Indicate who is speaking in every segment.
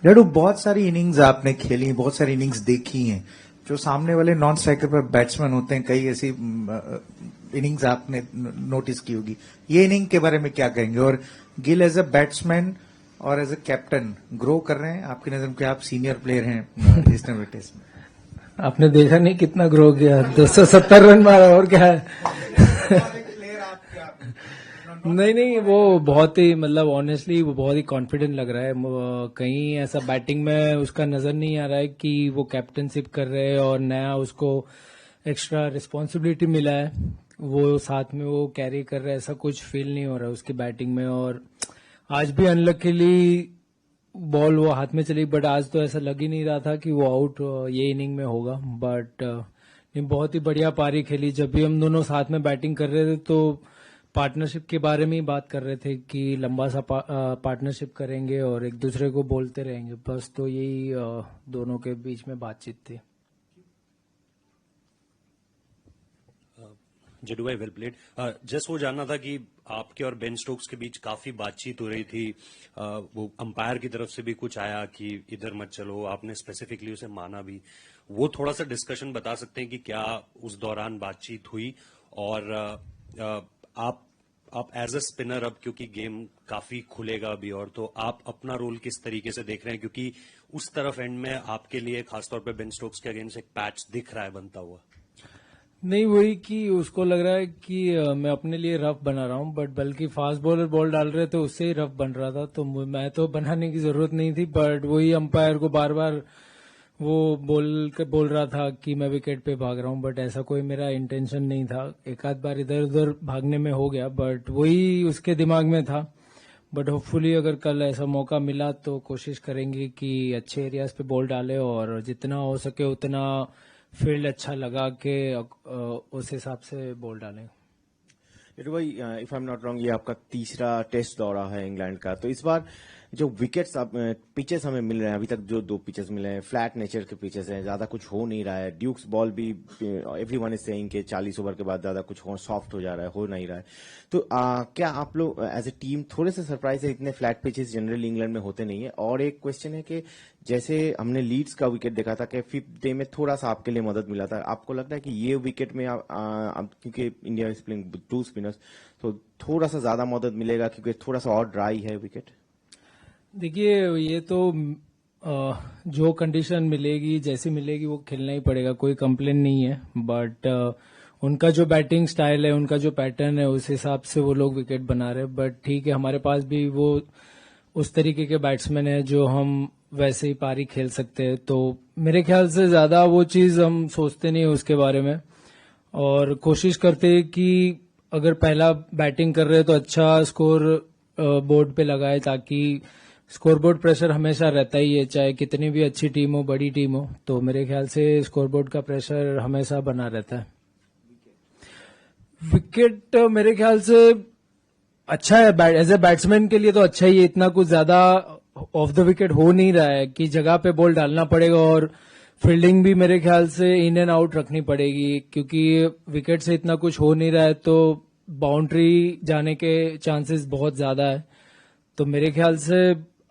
Speaker 1: लड्डू, बहुत सारी इनिंग्स आपने खेली, बहुत सारी इनिंग्स देखी हैं। जो सामने वाले नॉन स्ट्राइकर पर बैट्समैन होते हैं, कई ऐसी इनिंग्स आपने नोटिस की होगी। ये इनिंग के बारे में क्या कहेंगे? और गिल एज अ बैट्समैन और एज अ कैप्टन ग्रो कर रहे हैं आपकी नजर में? आप सीनियर प्लेयर हैं इस टेस्ट में।
Speaker 2: आपने देखा नहीं कितना ग्रो किया, 270 रन मारा, और क्या है। नहीं, वो बहुत ही मतलब ऑनेस्टली वो बहुत ही कॉन्फिडेंट लग रहा है। कहीं ऐसा बैटिंग में उसका नजर नहीं आ रहा है कि वो कैप्टनशिप कर रहे हैं और नया उसको एक्स्ट्रा रिस्पॉन्सिबिलिटी मिला है, वो साथ में वो कैरी कर रहा है, ऐसा कुछ फील नहीं हो रहा है उसकी बैटिंग में। और आज भी अनलकीली बॉल वो हाथ में चली, बट आज तो ऐसा लग ही नहीं रहा था कि वो आउट ये इनिंग में होगा। बट बहुत ही बढ़िया पारी खेली। जब भी हम दोनों साथ में बैटिंग कर रहे थे तो पार्टनरशिप के बारे में ही बात कर रहे थे कि लंबा सा पार्टनरशिप करेंगे और एक दूसरे को बोलते रहेंगे, बस। तो यही दोनों के बीच में बातचीत थी।
Speaker 3: जडू भाई, वेल प्लेड। जस्ट वो जानना था कि आपके और बेन स्टोक्स के बीच काफी बातचीत हो रही थी। वो अंपायर की तरफ से भी कुछ आया कि इधर मत चलो, आपने स्पेसिफिकली उसे माना भी। वो थोड़ा सा डिस्कशन बता सकते हैं कि क्या उस दौरान बातचीत हुई? और आप एज अ स्पिनर, अब क्योंकि गेम काफी खुलेगा अभी, और तो आप अपना रोल किस तरीके से देख रहे हैं? क्योंकि उस तरफ एंड में आपके लिए खासतौर पे बेन स्टोक्स के अगेंस्ट एक पैच दिख रहा है बनता हुआ।
Speaker 2: नहीं, वही कि उसको लग रहा है कि मैं अपने लिए रफ बना रहा हूं, बट बल्कि फास्ट बॉलर बॉल डाल रहे थे उससे ही रफ बन रहा था, तो मैं तो बनाने की जरूरत नहीं थी। बट वही अंपायर को बार बार वो बोल रहा था कि मैं विकेट पे भाग रहा हूं, बट ऐसा कोई मेरा इंटेंशन नहीं था। एक आध बार इधर उधर भागने में हो गया, बट वही उसके दिमाग में था। बट होपफुली अगर कल ऐसा मौका मिला तो कोशिश करेंगे कि अच्छे एरियाज पे बॉल डाले और जितना हो सके उतना फील्ड अच्छा लगा के उस हिसाब से बॉल डालें।
Speaker 4: भाई, if I am not wrong, ये आपका तीसरा टेस्ट दौरा है इंग्लैंड का। तो इस बार जो विकेट्स पिचेस हमें मिल रहे हैं, अभी तक जो 2 पिचेस मिले हैं, फ्लैट नेचर के पिचेस हैं, ज्यादा कुछ हो नहीं रहा है। ड्यूक्स बॉल भी एवरीवन इज सेइंग कि 40 ओवर के बाद ज्यादा कुछ सॉफ्ट हो जा रहा है, हो नहीं रहा है। तो क्या आप लोग एज ए टीम थोड़े से सरप्राइज है? इतने फ्लैट पिचेस जनरली इंग्लैंड में होते नहीं है। और एक क्वेश्चन है कि जैसे हमने लीड्स का विकेट देखा था कि 5th डे में थोड़ा सा आपके लिए मदद मिला था, आपको लगता है कि ये विकेट में क्योंकि इंडिया इज प्लेइंग 2 स्पिनर्स, तो थोड़ा सा ज्यादा मदद मिलेगा क्योंकि थोड़ा सा और ड्राई है विकेट?
Speaker 2: देखिए, ये तो जो कंडीशन मिलेगी, जैसी मिलेगी, वो खेलना ही पड़ेगा, कोई कंप्लेन नहीं है। बट उनका जो बैटिंग स्टाइल है, उनका जो पैटर्न है, उस हिसाब से वो लोग विकेट बना रहे हैं। बट ठीक है, हमारे पास भी वो उस तरीके के बैट्समैन है जो हम वैसे ही पारी खेल सकते हैं। तो मेरे ख्याल से ज्यादा वो चीज हम सोचते नहीं है उसके बारे में, और कोशिश करते हैं कि अगर पहला बैटिंग कर रहे हैं तो अच्छा स्कोर बोर्ड पे लगाए, ताकि स्कोरबोर्ड प्रेशर हमेशा रहता ही है, चाहे कितनी भी अच्छी टीम हो, बड़ी टीम हो। तो मेरे ख्याल से स्कोरबोर्ड का प्रेशर हमेशा बना रहता है। विकेट मेरे ख्याल से अच्छा है, एज ए बैट्समैन के लिए तो अच्छा ही है। इतना कुछ ज्यादा ऑफ द विकेट हो नहीं रहा है कि जगह पे बॉल डालना पड़ेगा, और फील्डिंग भी मेरे ख्याल से इन एंड आउट रखनी पड़ेगी, क्योंकि विकेट से इतना कुछ हो नहीं रहा है, तो बाउंड्री जाने के चांसेस बहुत ज्यादा है। तो मेरे ख्याल से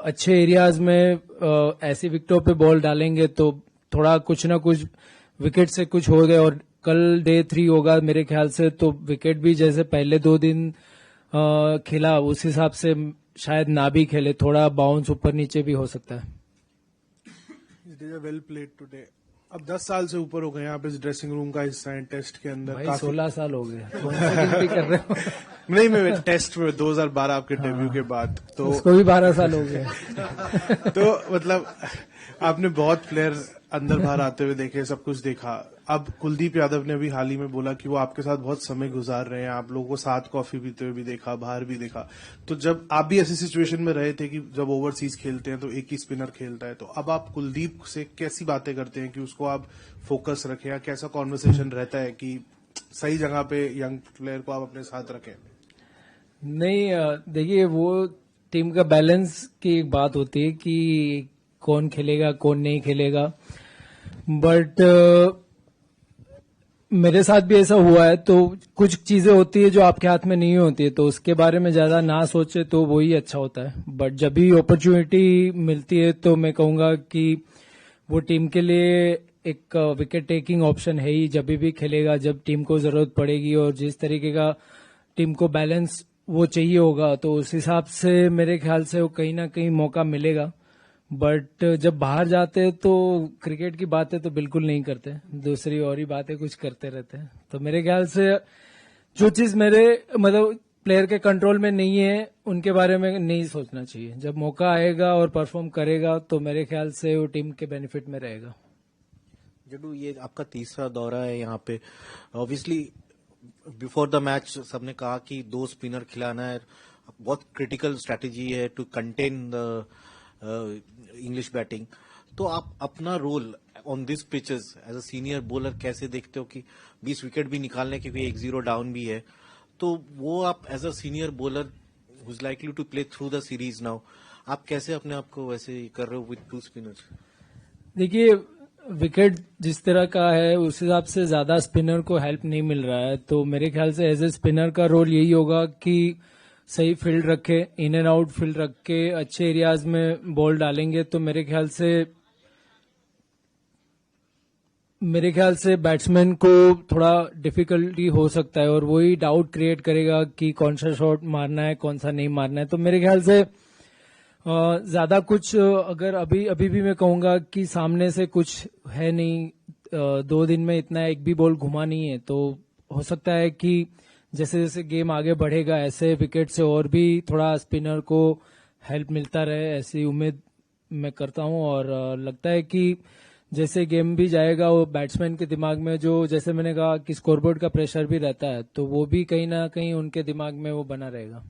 Speaker 2: अच्छे एरियाज में ऐसी विकेटों पे बॉल डालेंगे तो थोड़ा कुछ ना कुछ विकेट से कुछ हो गए। और कल डे 3 होगा मेरे ख्याल से, तो विकेट भी जैसे पहले 2 दिन खेला उस हिसाब से शायद ना भी खेले, थोड़ा बाउंस ऊपर नीचे भी हो सकता है।
Speaker 5: It is a well played today. अब 10 साल से ऊपर हो गए आप इस ड्रेसिंग रूम का हिस्सा हैं टेस्ट के अंदर।
Speaker 2: भाई 16 साल हो गए, कौन सा गिनती कर रहे हो?
Speaker 5: नहीं, मैं टेस्ट में 2012 आपके डेब्यू के बाद, तो
Speaker 2: उसको भी 12 साल हो गए।
Speaker 5: तो मतलब आपने बहुत प्लेयर अंदर बाहर आते हुए देखे, सब कुछ देखा। अब कुलदीप यादव ने भी हाल ही में बोला कि वो आपके साथ बहुत समय गुजार रहे हैं, आप लोगों को साथ कॉफी पीते हुए भी देखा, बाहर भी देखा। तो जब आप भी ऐसी सिचुएशन में रहे थे कि जब ओवरसीज खेलते हैं तो एक ही स्पिनर खेलता है, तो अब आप कुलदीप से कैसी बातें करते हैं कि उसको आप फोकस रखें, या कैसा कॉन्वर्सेशन रहता है कि सही जगह पे यंग प्लेयर को आप अपने साथ रखें?
Speaker 2: नहीं, देखिए, वो टीम का बैलेंस की एक बात होती है कि कौन खेलेगा कौन नहीं खेलेगा। बट मेरे साथ भी ऐसा हुआ है, तो कुछ चीजें होती है जो आपके हाथ में नहीं होती है, तो उसके बारे में ज्यादा ना सोचे तो वही अच्छा होता है। बट जब भी अपॉर्चुनिटी मिलती है तो मैं कहूंगा कि वो टीम के लिए एक विकेट टेकिंग ऑप्शन है ही। जब भी खेलेगा, जब टीम को जरूरत पड़ेगी और जिस तरीके का टीम को बैलेंस वो चाहिए होगा, तो उस हिसाब से मेरे ख्याल से वो कहीं ना कहीं मौका मिलेगा। बट जब बाहर जाते हैं तो क्रिकेट की बातें तो बिल्कुल नहीं करते, दूसरी और ही बातें कुछ करते रहते हैं। तो मेरे ख्याल से जो चीज मेरे मतलब प्लेयर के कंट्रोल में नहीं है उनके बारे में नहीं सोचना चाहिए। जब मौका आएगा और परफॉर्म करेगा तो मेरे ख्याल से वो टीम के बेनिफिट में रहेगा।
Speaker 6: जडू, ये आपका तीसरा दौरा है यहाँ पे। ऑब्वियसली बिफोर द मैच सबने कहा कि 2 स्पिनर खिलाना है, बहुत क्रिटिकल स्ट्रेटेजी है to contain the English batting. तो आप अपना role on this pitches as a senior bowler कैसे देखते हो कि 20 विकेट भी निकालने, क्योंकि 1-0 डाउन भी है, तो वो आप as a senior bowler who is likely to play through the series now, आप कैसे अपने आप को वैसे कर रहे हो विद 2 स्पिनर्स?
Speaker 2: देखिए, विकेट जिस तरह का है उस हिसाब से ज्यादा स्पिनर को हेल्प नहीं मिल रहा है, तो मेरे ख्याल से एज ए स्पिनर का रोल यही होगा कि सही फील्ड रखे, इन एंड आउट फील्ड रख के अच्छे एरियाज में बॉल डालेंगे तो मेरे ख्याल से बैट्समैन को थोड़ा डिफिकल्टी हो सकता है और वही डाउट क्रिएट करेगा कि कौन सा शॉट मारना है, कौन सा नहीं मारना है। तो मेरे ख्याल से ज्यादा कुछ अगर अभी भी मैं कहूंगा कि सामने से कुछ है नहीं, 2 दिन में इतना एक भी बॉल घुमा नहीं है, तो हो सकता है कि जैसे जैसे गेम आगे बढ़ेगा ऐसे विकेट से और भी थोड़ा स्पिनर को हेल्प मिलता रहे, ऐसी उम्मीद मैं करता हूं। और लगता है कि जैसे गेम भी जाएगा वो बैट्समैन के दिमाग में जो, जैसे मैंने कहा कि स्कोरबोर्ड का प्रेशर भी रहता है, तो वो भी कहीं ना कहीं उनके दिमाग में वो बना रहेगा।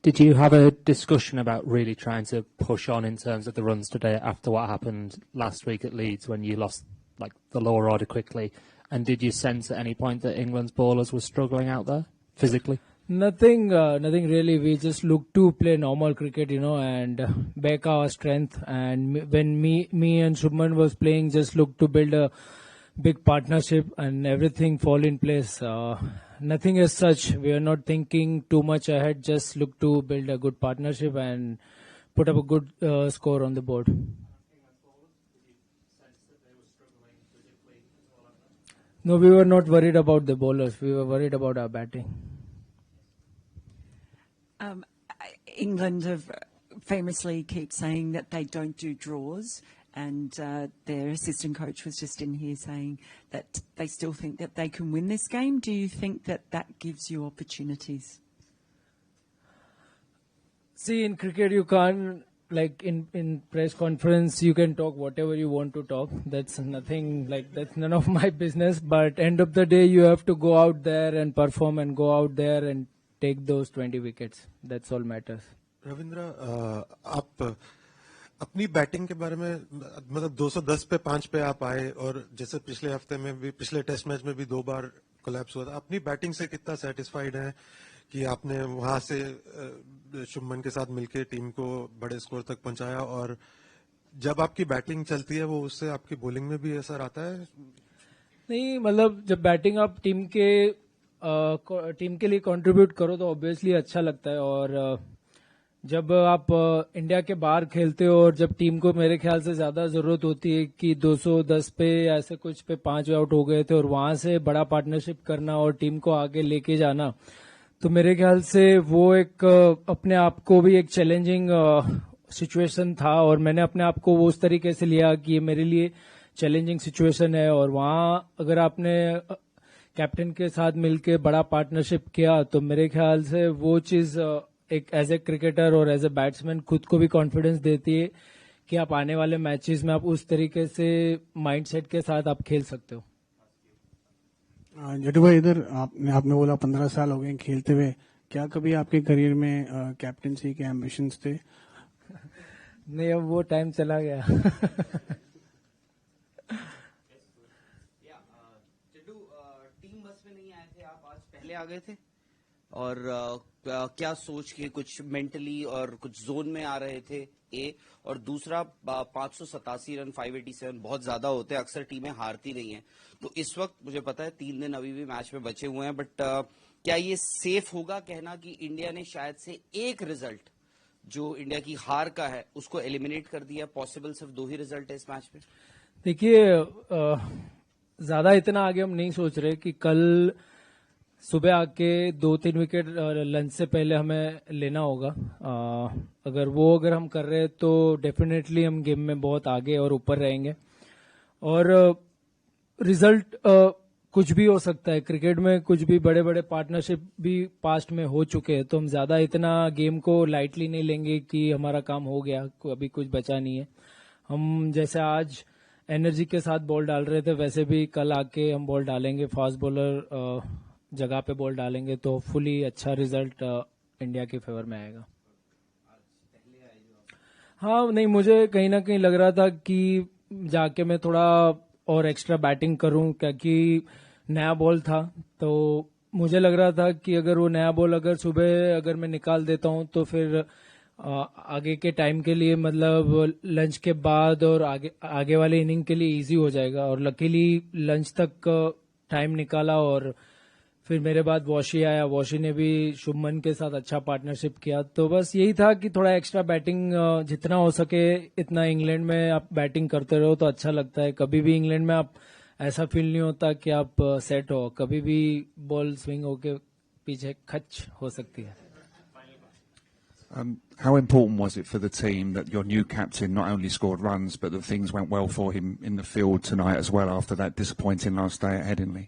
Speaker 7: Did you have a discussion about really trying to push on in terms of the runs today after what happened last week at Leeds when you lost like the lower order quickly? And did you sense at any point that England's bowlers were struggling out there physically?
Speaker 2: Nothing really. We just look to play normal cricket, and back our strength. And when me and Shubman was playing, just look to build a big partnership and everything fall in place. Nothing as such. We are not thinking too much ahead. Just look to build a good partnership and put up a good score on the board. No, we were not worried about the bowlers. We were worried about our batting.
Speaker 8: England have famously keep saying that they don't do draws, and their assistant coach was just in here saying that they still think that they can win this game. Do you think that that gives you opportunities?
Speaker 2: See, in cricket you can't, like in press conference you can talk whatever you want to talk. That's nothing, like that's none of my business. But end of the day you have to go out there and perform and go out there and take those 20 wickets. That's all matters.
Speaker 9: Ravindra, आप अपनी batting के बारे में, मतलब 210 पे 5 पे आप आए और जैसे पिछले हफ्ते में भी, पिछले टेस्ट मैच में भी 2 बार कोलैप्स हुआ था, अपनी बैटिंग से कितना सेटिस्फाइड है कि आपने वहां से शुभमन के साथ मिलकर टीम को बड़े स्कोर तक पहुंचाया, और जब आपकी बैटिंग चलती है वो उससे आपकी बॉलिंग में भी असर आता है?
Speaker 2: नहीं, मतलब जब बैटिंग आप टीम के लिए कंट्रीब्यूट करो तो ऑब्वियसली अच्छा लगता है। और जब आप इंडिया के बाहर खेलते हो और जब टीम को मेरे ख्याल से ज्यादा जरूरत होती है कि 210 पे या ऐसे कुछ पे 5 आउट हो गए थे और वहां से बड़ा पार्टनरशिप करना और टीम को आगे लेके जाना, तो मेरे ख्याल से वो एक अपने आप को भी एक चैलेंजिंग सिचुएशन था और मैंने अपने आप को वो उस तरीके से लिया कि ये मेरे लिए चैलेंजिंग सिचुएशन है। और वहां अगर आपने कैप्टन के साथ मिलके बड़ा पार्टनरशिप किया तो मेरे ख्याल से वो चीज एक एज ए क्रिकेटर और एज ए बैट्समैन खुद को भी कॉन्फिडेंस देती है कि आप आने वाले मैचेस में आप उस तरीके से माइंडसेट के साथ आप खेल सकते हो।
Speaker 10: जट्टू भाई, इधर आपने बोला 15 साल हो गए खेलते हुए, क्या कभी आपके करियर में कैप्टनसी के एम्बिशंस थे?
Speaker 2: नहीं, अब वो टाइम चला गया।
Speaker 11: टीम बस में नहीं आए थे आप, आज पहले आ गए थे और क्या सोच के कुछ मेंटली और कुछ जोन में आ रहे थे ए, और दूसरा 587 रन 587 बहुत ज्यादा होते हैं, अक्सर टीमें हारती नहीं हैं, तो इस वक्त मुझे पता है 3 दिन अभी भी मैच में बचे हुए हैं, बट क्या ये सेफ होगा कहना कि इंडिया ने शायद से एक रिजल्ट जो इंडिया की हार का है उसको एलिमिनेट कर दिया, पॉसिबल सिर्फ 2 ही रिजल्ट है इस मैच में?
Speaker 2: देखिए, ज्यादा इतना आगे हम नहीं सोच रहे कि कल सुबह आके 2-3 विकेट लंच से पहले हमें लेना होगा। अगर हम कर रहे हैं तो डेफिनेटली हम गेम में बहुत आगे और ऊपर रहेंगे, और रिजल्ट कुछ भी हो सकता है क्रिकेट में, कुछ भी बड़े बड़े पार्टनरशिप भी पास्ट में हो चुके हैं, तो हम ज्यादा इतना गेम को लाइटली नहीं लेंगे कि हमारा काम हो गया, अभी कुछ बचा नहीं है। हम जैसे आज एनर्जी के साथ बॉल डाल रहे थे वैसे भी कल आके हम बॉल डालेंगे, फास्ट बॉलर जगह पे बॉल डालेंगे, तो फुली अच्छा रिजल्ट इंडिया के फेवर में आएगा। हाँ, नहीं, मुझे कहीं ना कहीं लग रहा था कि जाके मैं थोड़ा और एक्स्ट्रा बैटिंग करूं, क्योंकि नया बॉल था, तो मुझे लग रहा था कि अगर वो नया बॉल अगर सुबह अगर मैं निकाल देता हूं तो फिर आगे के टाइम के लिए, मतलब लंच के बाद और आगे वाले इनिंग के लिए इजी हो जाएगा, और लकीली लंच तक टाइम निकाला, और फिर मेरे बाद वॉशी आया, वॉशी ने भी शुभमन के साथ अच्छा पार्टनरशिप किया, तो बस यही था कि थोड़ा एक्स्ट्रा बैटिंग जितना हो सके इतना इंग्लैंड में आप बैटिंग करते रहो तो अच्छा लगता है। कभी भी इंग्लैंड में आप ऐसा फील नहीं होता कि आप सेट हो, कभी भी बॉल स्विंग होके पीछे खच हो सकती है।
Speaker 12: How important was it for the team that your new captain not only scored runs, but that things went well for him in the field tonight as well after that disappointing last day at Headingley?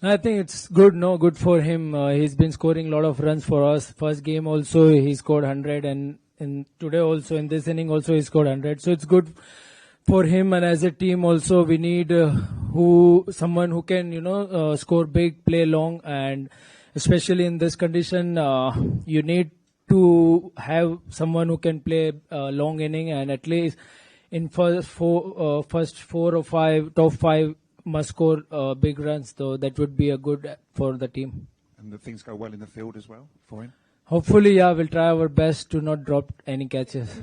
Speaker 2: I think it's good for him. He's been scoring a lot of runs for us. First game also he scored 100, and today also in this inning also he scored 100. So it's good for him, and as a team also we need someone who can score big, play long, and especially in this condition you need to have someone who can play long inning, and at least in first 4 or 5 top 5 must score big runs, so that would be a good for the team.
Speaker 12: And that things go well in the field as well for him?
Speaker 2: Hopefully, yeah, we'll try our best to not drop any catches.